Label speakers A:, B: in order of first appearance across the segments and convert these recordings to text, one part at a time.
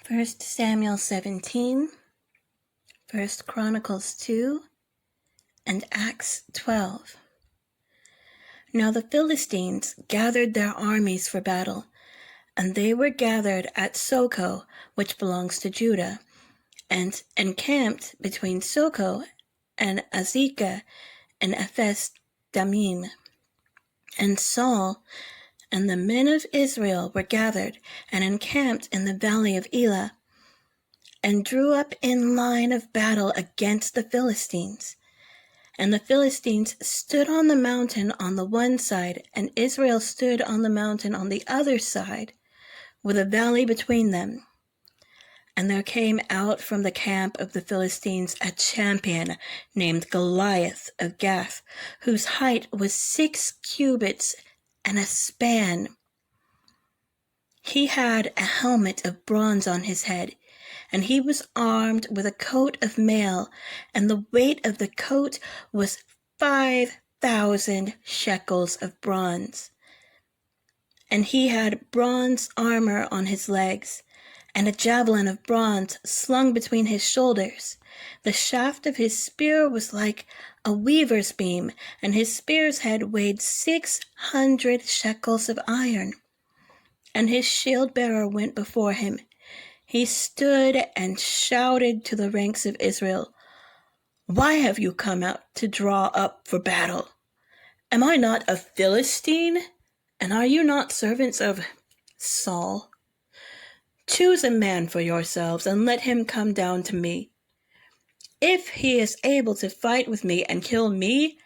A: 1 Samuel 17, 1 Chronicles 2, and Acts 12. Now the Philistines gathered their armies for battle, and they were gathered at Soko, which belongs to Judah, and encamped between Soko and Azekah and Ephes Damim. And Saul and the men of Israel were gathered and encamped in the valley of Elah, and drew up in line of battle against the Philistines. And the Philistines stood on the mountain on the one side, and Israel stood on the mountain on the other side, with a valley between them. And there came out from the camp of the Philistines a champion named Goliath of Gath, whose height was 6 cubits and a span. He had a helmet of bronze on his head, and he was armed with a coat of mail, and the weight of the coat was 5,000 shekels of bronze. And he had bronze armor on his legs, and a javelin of bronze slung between his shoulders. The shaft of his spear was like a weaver's beam, and his spear's head weighed 600 shekels of iron. And his shield-bearer went before him. He stood and shouted to the ranks of Israel, "Why have you come out to draw up for battle? Am I not a Philistine? And are you not servants of Saul? Choose a man for yourselves and let him come down to me. If he is able to fight with me and kill me,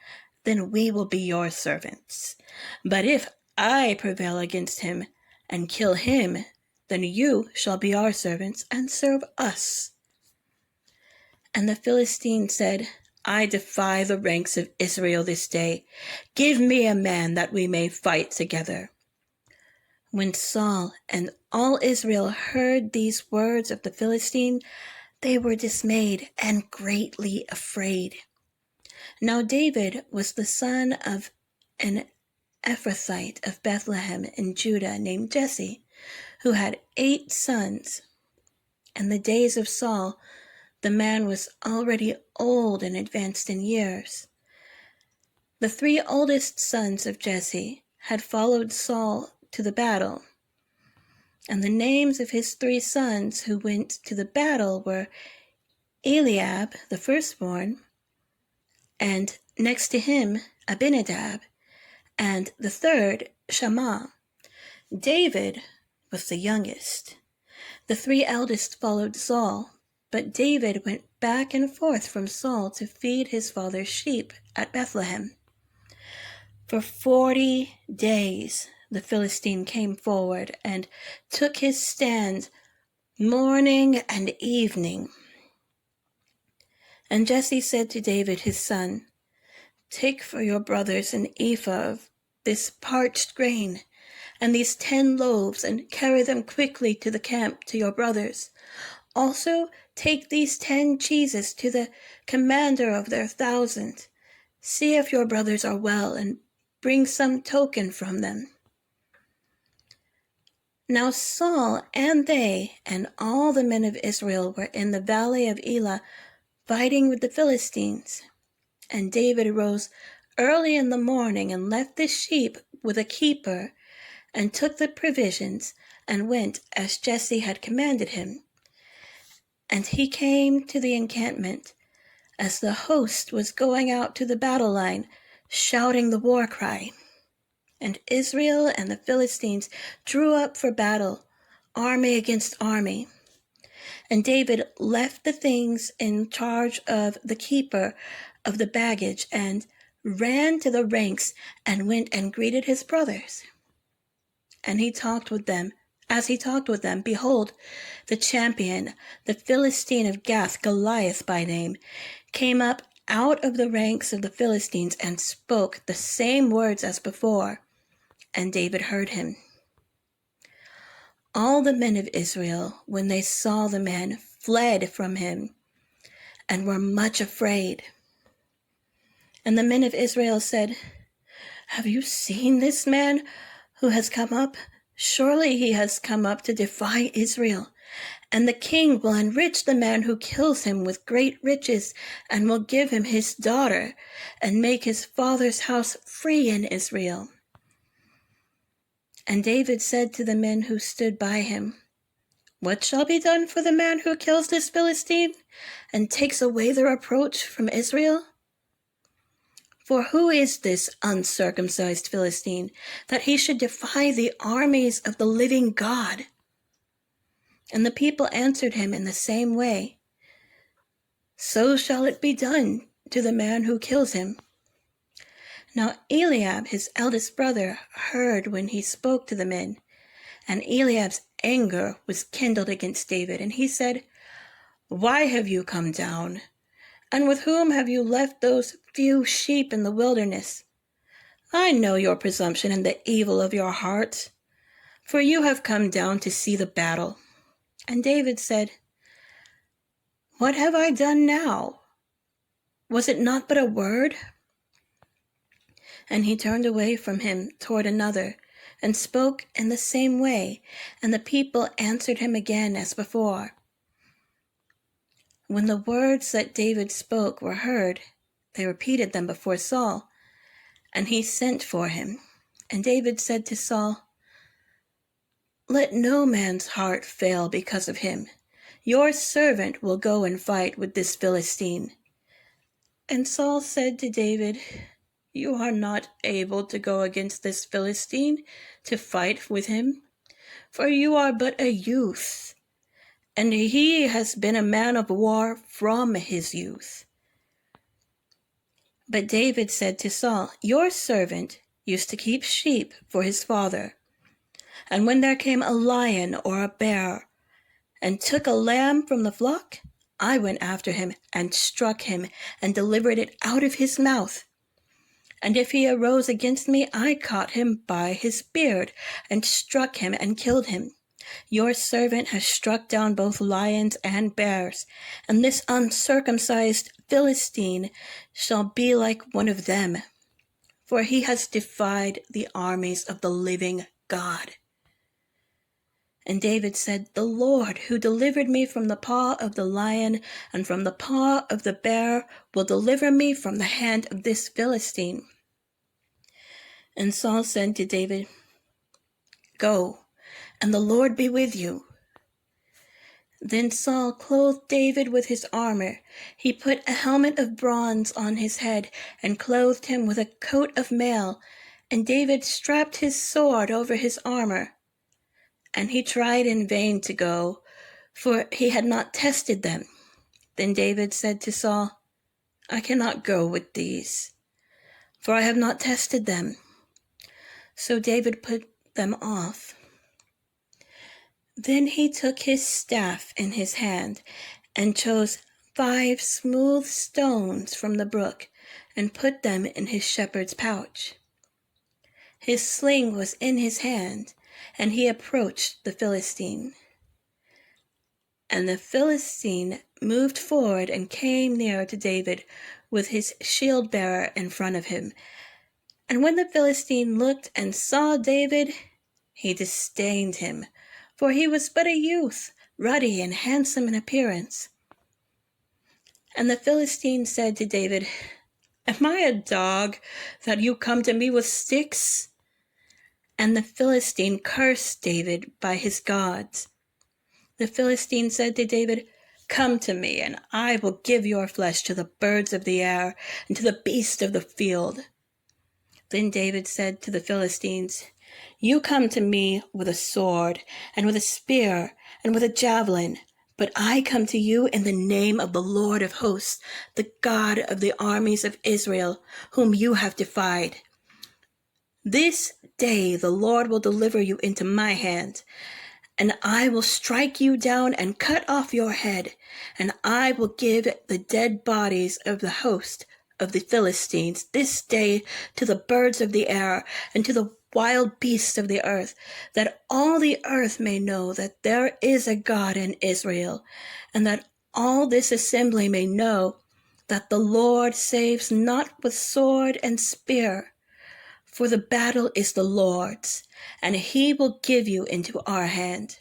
A: then we will be your servants. But if I prevail against him and kill him, then you shall be our servants and serve us." And the Philistine said, "I defy the ranks of Israel this day. Give me a man that we may fight together." When Saul and all Israel heard these words of the Philistine, they were dismayed and greatly afraid. Now David was the son of an Ephrathite of Bethlehem in Judah named Jesse, who had 8 sons. In the days of Saul, the man was already old and advanced in years. The 3 oldest sons of Jesse had followed Saul to the battle, and the names of his 3 sons who went to the battle were Eliab, the firstborn, and next to him Abinadab, and the third Shammah. David was the youngest. The 3 eldest followed Saul, but David went back and forth from Saul to feed his father's sheep at Bethlehem. For 40 days the Philistine came forward and took his stand morning and evening. And Jesse said to David his son, "Take for your brothers an ephah of this parched grain, and these 10 loaves, and carry them quickly to the camp to your brothers. Also take these 10 cheeses to the commander of their 1,000. See if your brothers are well, and bring some token from them." Now Saul and they and all the men of Israel were in the valley of Elah fighting with the Philistines. And David rose early in the morning and left the sheep with a keeper, and took the provisions, and went as Jesse had commanded him. And he came to the encampment as the host was going out to the battle line, shouting the war cry. And Israel and the Philistines drew up for battle, army against army. And David left the things in charge of the keeper of the baggage, and ran to the ranks, and went and greeted his brothers. And he talked with them. As he talked with them, behold, the champion, the Philistine of Gath, Goliath by name, came up out of the ranks of the Philistines and spoke the same words as before. And David heard him. All the men of Israel, when they saw the man, fled from him and were much afraid. And the men of Israel said, "Have you seen this man who has come up? Surely he has come up to defy Israel. And the king will enrich the man who kills him with great riches, and will give him his daughter, and make his father's house free in Israel. And David said to the men who stood by him, What shall be done for the man who kills this Philistine, and takes away the reproach from Israel? For who is this uncircumcised Philistine, that he should defy the armies of the living God? And the people answered him in the same way, So shall it be done to the man who kills him. Now Eliab, his eldest brother, heard when he spoke to the men, and Eliab's anger was kindled against David, and he said, Why have you come down? And with whom have you left those few sheep in the wilderness? I know your presumption and the evil of your heart, for you have come down to see the battle. And David said, What have I done now? Was it not but a word? And he turned away from him toward another, and spoke in the same way, and the people answered him again as before. When the words that David spoke were heard, they repeated them before Saul, and he sent for him. And David said to Saul, Let no man's heart fail because of him. Your servant will go and fight with this Philistine. And Saul said to David, You are not able to go against this Philistine to fight with him, for you are but a youth, and he has been a man of war from his youth. But David said to Saul, Your servant used to keep sheep for his father, and when there came a lion or a bear, and took a lamb from the flock, I went after him and struck him and delivered it out of his mouth. And if he arose against me, I caught him by his beard and struck him and killed him. Your servant has struck down both lions and bears, and this uncircumcised Philistine shall be like one of them, for he has defied the armies of the living God. And David said, The Lord, who delivered me from the paw of the lion and from the paw of the bear, will deliver me from the hand of this Philistine. And Saul said to David, Go, and the Lord be with you. Then Saul clothed David with his armor. He put a helmet of bronze on his head and clothed him with a coat of mail, and David strapped his sword over his armor. And he tried in vain to go, for he had not tested them. Then David said to Saul, I cannot go with these, for I have not tested them. So David put them off. Then he took his staff in his hand and chose 5 smooth stones from the brook and put them in his shepherd's pouch. His sling was in his hand, and he approached the Philistine. And the Philistine moved forward and came near to David with his shield-bearer in front of him. And when the Philistine looked and saw David, he disdained him, for he was but a youth, ruddy and handsome in appearance. And the Philistine said to David, Am I a dog that you come to me with sticks? And the Philistine cursed David by his gods. The Philistine said to David, Come to me, and I will give your flesh to the birds of the air and to the beasts of the field. Then David said to the Philistines, You come to me with a sword, and with a spear, and with a javelin, but I come to you in the name of the Lord of hosts, the God of the armies of Israel, whom you have defied. This day the Lord will deliver you into my hand, and I will strike you down and cut off your head, and I will give the dead bodies of the host of the Philistines this day to the birds of the air and to the wild beasts of the earth, that all the earth may know that there is a God in Israel, and that all this assembly may know that the Lord saves not with sword and spear, for the battle is the Lord's, and he will give you into our hand.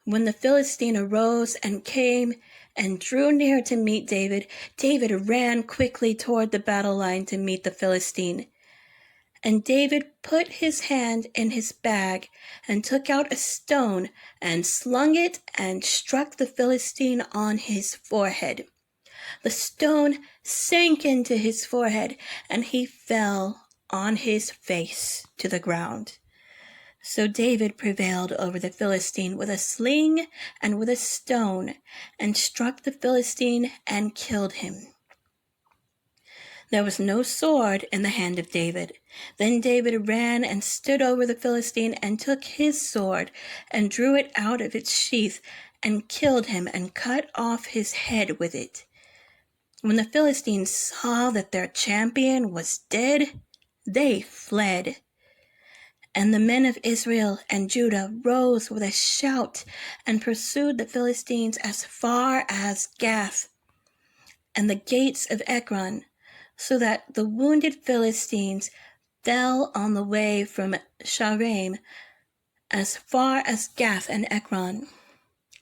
A: When the Philistine arose and came and drew near to meet David, David ran quickly toward the battle line to meet the Philistine. And David put his hand in his bag and took out a stone and slung it and struck the Philistine on his forehead. The stone sank into his forehead, and he fell on his face to the ground. So David prevailed over the Philistine with a sling and with a stone, and struck the Philistine and killed him. There was no sword in the hand of David. Then David ran and stood over the Philistine and took his sword and drew it out of its sheath and killed him and cut off his head with it. When the Philistines saw that their champion was dead, they fled. And the men of Israel and Judah rose with a shout and pursued the Philistines as far as Gath and the gates of Ekron, so that the wounded Philistines fell on the way from Shaaraim as far as Gath and Ekron.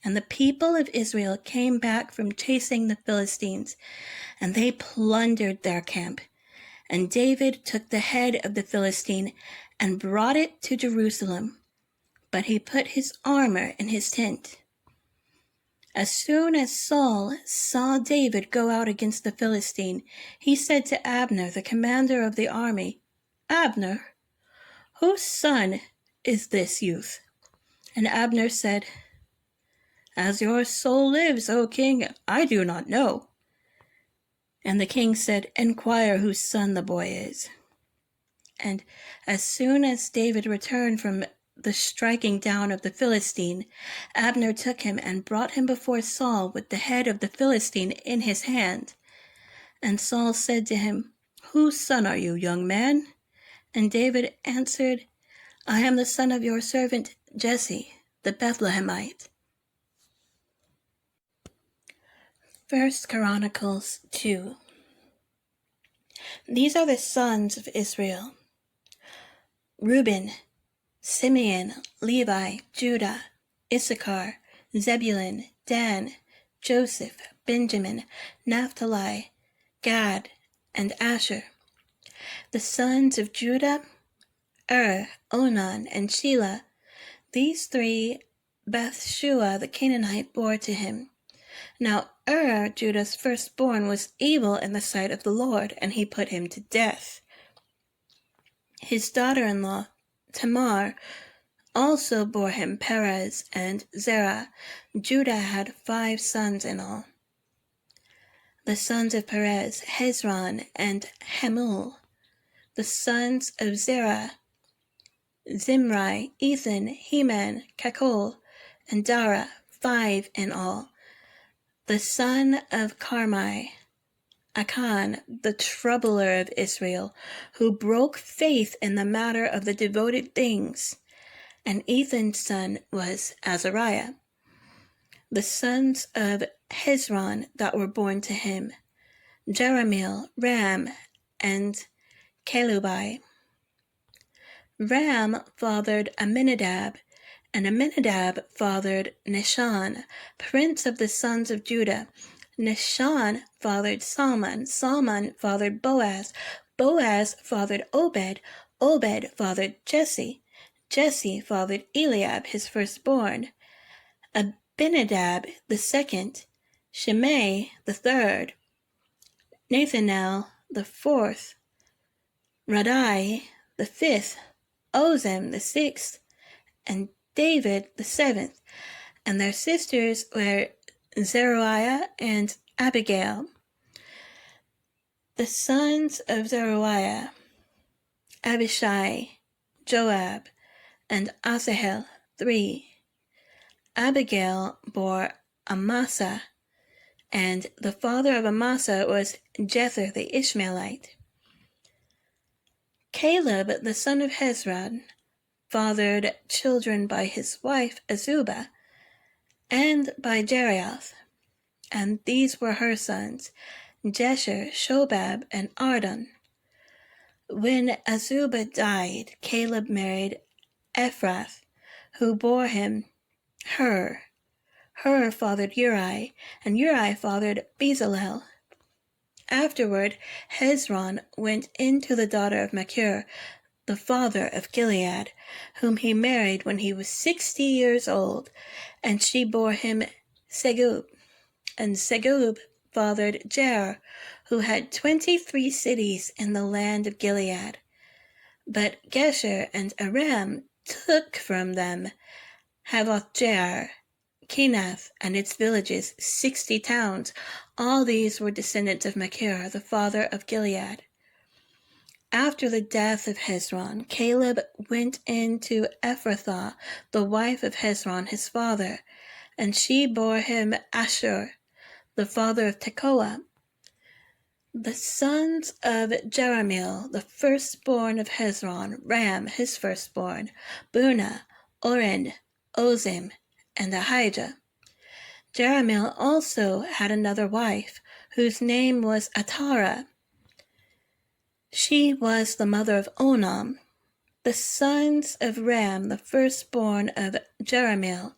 A: And the people of Israel came back from chasing the Philistines, and they plundered their camp. And David took the head of the Philistine and brought it to Jerusalem, but he put his armor in his tent. As soon as Saul saw David go out against the Philistine, he said to Abner, the commander of the army, "Abner, whose son is this youth?" And Abner said, "As your soul lives, O king, I do not know." And the king said, "Inquire whose son the boy is." And as soon as David returned from the striking down of the Philistine, Abner took him and brought him before Saul with the head of the Philistine in his hand. And Saul said to him, "Whose son are you, young man?" And David answered, "I am the son of your servant Jesse, the Bethlehemite." 1 Chronicles 2. These are the sons of Israel: Reuben, Simeon, Levi, Judah, Issachar, Zebulun, Dan, Joseph, Benjamin, Naphtali, Gad, and Asher. The sons of Judah: Onan, and Shelah. These three Bathshua the Canaanite bore to him. Now Judah's firstborn, was evil in the sight of the Lord, and he put him to death. His daughter-in-law, Tamar, also bore him Perez and Zerah. Judah had 5 sons in all. The sons of Perez: Hezron and Hamul. The sons of Zerah: Zimri, Ethan, Heman, Kakol, and Dara, 5 in all. The son of Carmi: Achan, the troubler of Israel, who broke faith in the matter of the devoted things. And Ethan's son was Azariah. The sons of Hezron that were born to him: Jerahmeel, Ram, and Kelubai. Ram fathered Amminadab, and Amminadab fathered Nahshon, prince of the sons of Judah. Nahshon fathered Salmon, Salmon fathered Boaz, Boaz fathered Obed, Obed fathered Jesse, Jesse fathered Eliab his firstborn, Abinadab the second, Shimei the third, Nathanael the fourth, Radai the fifth, Ozem the sixth, and David the seventh. And their sisters were Zeruiah and Abigail. The sons of Zeruiah: Abishai, Joab, and Asahel, 3. Abigail bore Amasa, and the father of Amasa was Jether the Ishmaelite. Caleb, the son of Hezron, fathered children by his wife Azubah, and by Jerioth, and these were her sons: Jesher, Shobab, and Ardon. When Azubah died, Caleb married Ephrath, who bore him Hur, Hur fathered Uri, and Uri fathered Bezalel. Afterward, Hezron went in to the daughter of Machir, the father of Gilead, whom he married when he was 60 years old, and she bore him Segub. And Segub fathered Jair, who had 23 cities in the land of Gilead. But Gesher and Aram took from them Havoth-jair, Kenath and its villages, 60 towns. All these were descendants of Machir, the father of Gilead. After the death of Hezron, Caleb went into Ephrathah, the wife of Hezron his father, and she bore him Ashur, the father of Tekoa. The sons of Jerahmeel, the firstborn of Hezron, Ram his firstborn, Bunah, Oren, Ozim, and Ahijah. Jerahmeel also had another wife, whose name was Atara. She was the mother of Onam. The sons of Ram, the firstborn of Jerahmeel,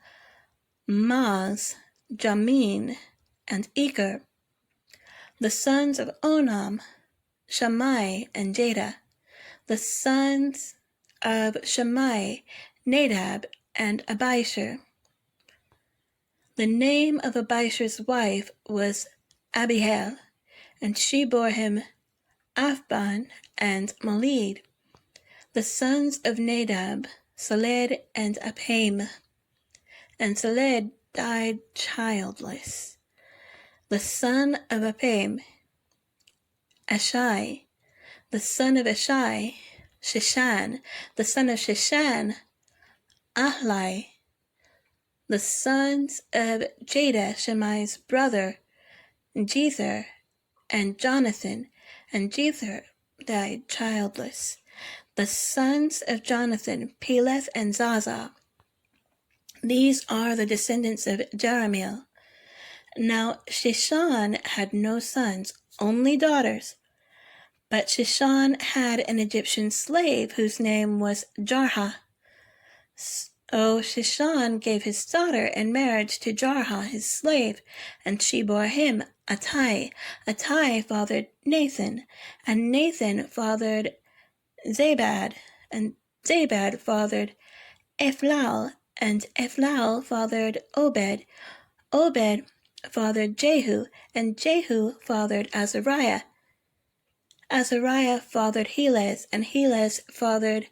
A: Maz, Jamin, and Eker. The sons of Onam, Shammai and Jada. The sons of Shammai, Nadab and Abishur. The name of Abishur's wife was Abihail, and she bore him Aphban and Molid. The sons of Nadab, Seled and Apaim, and Seled died childless. The son of Apaim, Ashai. The son of Ashai, Shishan. The son of Shishan, Ahlai. The sons of Jada, Shammai's brother, Jether and Jonathan, and Jether died childless. The sons of Jonathan, Peleth and Zaza. These are the descendants of Jerahmeel. Now Shishan had no sons, only daughters. But Shishan had an Egyptian slave whose name was Jarha. So Shishan gave his daughter in marriage to Jarha, his slave, and she bore him Attai. Attai fathered Nathan, and Nathan fathered Zabad, and Zabad fathered Ephlal, and Ephlal fathered Obed. Obed fathered Jehu, and Jehu fathered Azariah. Azariah fathered Helez, and Helez fathered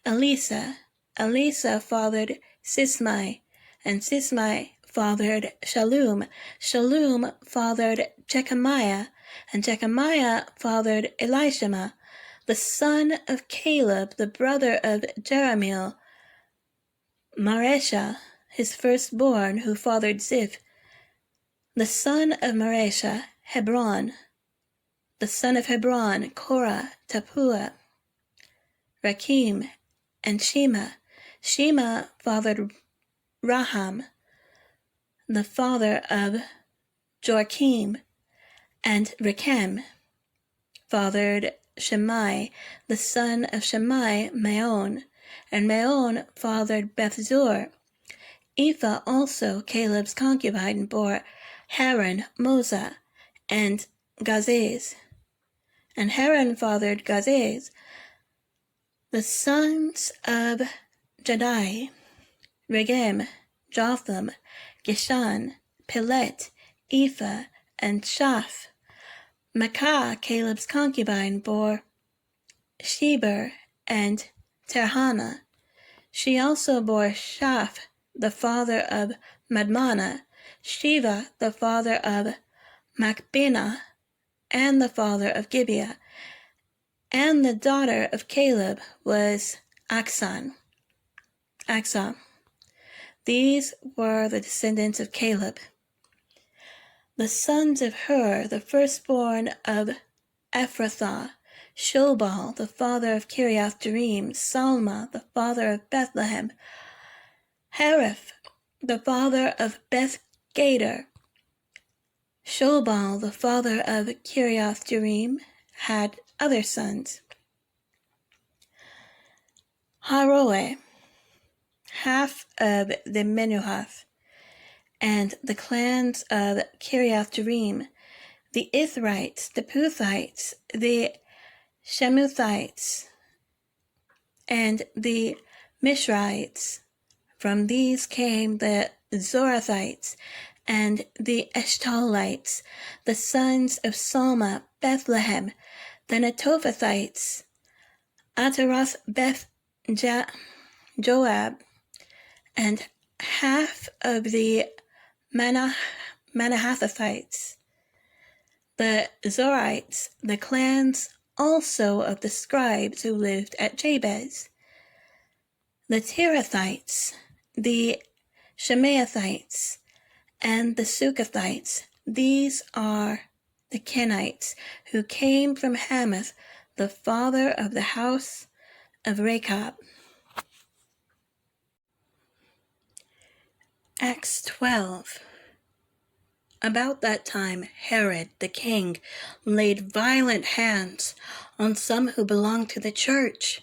A: Elisa. Elisa fathered Sismai, and Sismai fathered Shallum. Shallum fathered Jechamiah, and Jechamiah fathered Elishama, the son of Caleb, the brother of Jerahmeel, Maresha, his firstborn, who fathered Ziph. The son of Maresha, Hebron. The son of Hebron, Korah, Tapua, Rakim, and Shema. Shema fathered Raham, the father of Joachim, and Rechem fathered Shammai, the son of Shammai, Maon, and Maon fathered Bethzur. Ephah also, Caleb's concubine, bore Haran, Moza, and Gazez. And Haran fathered Gazez. The sons of Jadai, Regem, Jotham, Geshan, Pelet, Ephah, and Shaph. Maacah, Caleb's concubine, bore Sheber and Terhana. She also bore Shaph, the father of Madmana, Shiva, the father of Machbenah, and the father of Gibeah. And the daughter of Caleb was Aksan. These were the descendants of Caleb. The sons of Hur, the firstborn of Ephrathah, Shobal, the father of Kiriath-jearim, Salma, the father of Bethlehem, Hariph, the father of Beth-gader. Shobal, the father of Kiriath-jearim, had other sons. Haroeh, half of the Menuhath, and the clans of Kiriath-Jearim, the Ithrites, the Puthites, the Shemuthites, and the Mishrites. From these came the Zorathites and the Eshtolites, the sons of Salma, Bethlehem, the Netophathites, Ataroth Beth Joab, and half of the Manahathites, the Zorites, the clans also of the scribes who lived at Jabez, the Tirathites, the Shemaathites, and the Sukathites. These are the Kenites, who came from Hamath, the father of the house of Rechab. Acts 12. About that time, Herod the king laid violent hands on some who belonged to the church.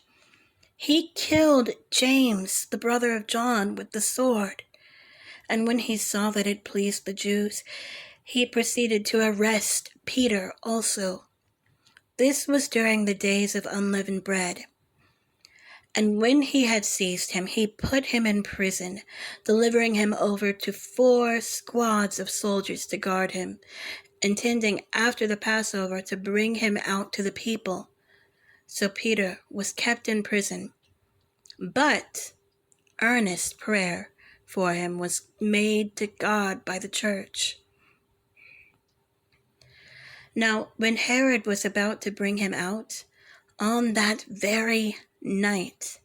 A: He killed James, the brother of John, with the sword. And when he saw that it pleased the Jews, he proceeded to arrest Peter also. This was during the days of unleavened bread. And when he had seized him, he put him in prison, delivering him over to 4 squads of soldiers to guard him, intending after the Passover to bring him out to the people. So Peter was kept in prison. But earnest prayer for him was made to God by the church. Now, when Herod was about to bring him out, on that very night,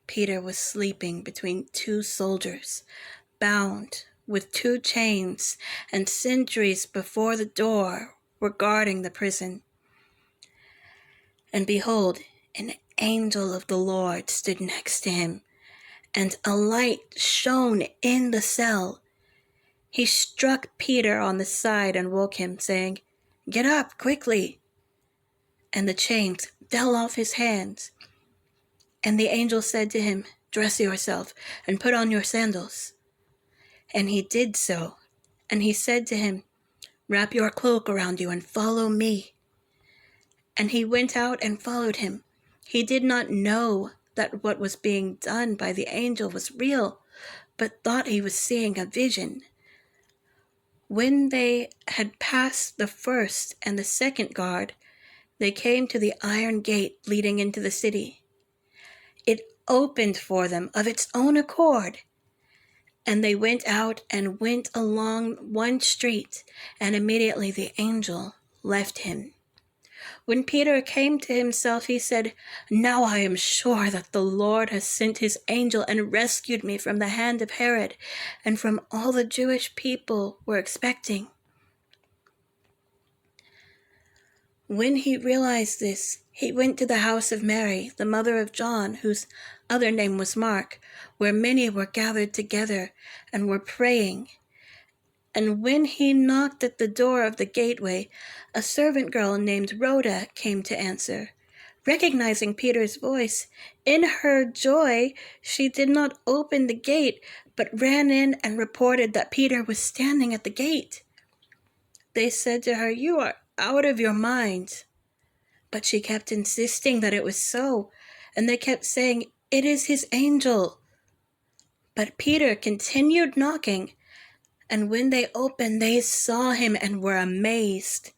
A: Peter was sleeping between 2 soldiers, bound with 2 chains, and sentries before the door were guarding the prison. And behold, an angel of the Lord stood next to him, and a light shone in the cell. He struck Peter on the side and woke him, saying, "Get up quickly." And the chains fell off his hands. And the angel said to him, "Dress yourself and put on your sandals." And he did so. And he said to him, "Wrap your cloak around you and follow me." And he went out and followed him. He did not know that what was being done by the angel was real, but thought he was seeing a vision. When they had passed the first and the second guard, they came to the iron gate leading into the city. It opened for them of its own accord, and they went out and went along one street, and immediately the angel left him. When Peter came to himself, he said, "Now I am sure that the Lord has sent his angel and rescued me from the hand of Herod and from all the Jewish people were expecting." When he realized this, he went to the house of Mary, the mother of John, whose other name was Mark, where many were gathered together and were praying. And when he knocked at the door of the gateway, a servant girl named Rhoda came to answer. Recognizing Peter's voice, in her joy, she did not open the gate, but ran in and reported that Peter was standing at the gate. They said to her, "You are out of your mind." But she kept insisting that it was so, and they kept saying, "It is his angel." But Peter continued knocking, and when they opened, they saw him and were amazed.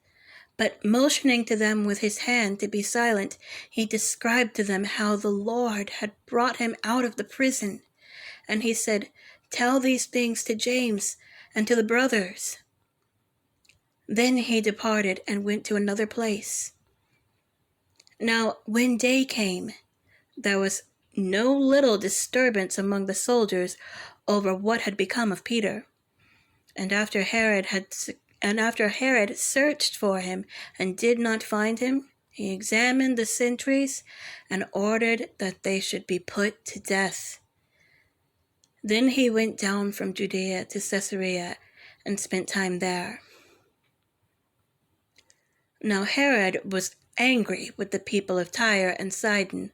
A: But motioning to them with his hand to be silent, he described to them how the Lord had brought him out of the prison. And he said, "Tell these things to James and to the brothers." Then he departed and went to another place. Now, when day came, there was no little disturbance among the soldiers over what had become of Peter. And after Herod searched for him and did not find him, he examined the sentries and ordered that they should be put to death. Then he went down from Judea to Caesarea and spent time there. Now Herod was angry with the people of Tyre and Sidon,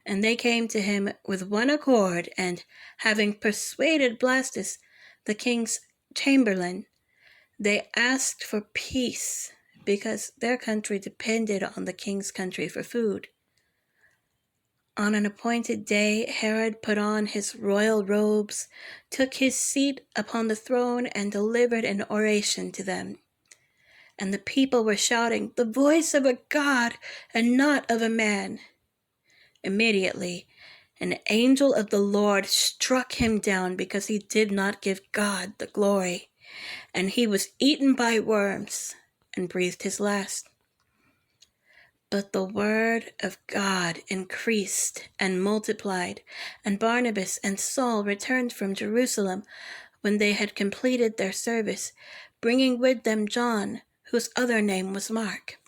A: and they came to him with one accord, and having persuaded Blastus, the king's chamberlain, they asked for peace because their country depended on the king's country for food. On an appointed day, Herod put on his royal robes, took his seat upon the throne, and delivered an oration to them. And the people were shouting, "The voice of a God and not of a man." Immediately, an angel of the Lord struck him down because he did not give God the glory, and he was eaten by worms and breathed his last. But the word of God increased and multiplied, and Barnabas and Saul returned from Jerusalem when they had completed their service, bringing with them John, whose other name was Mark.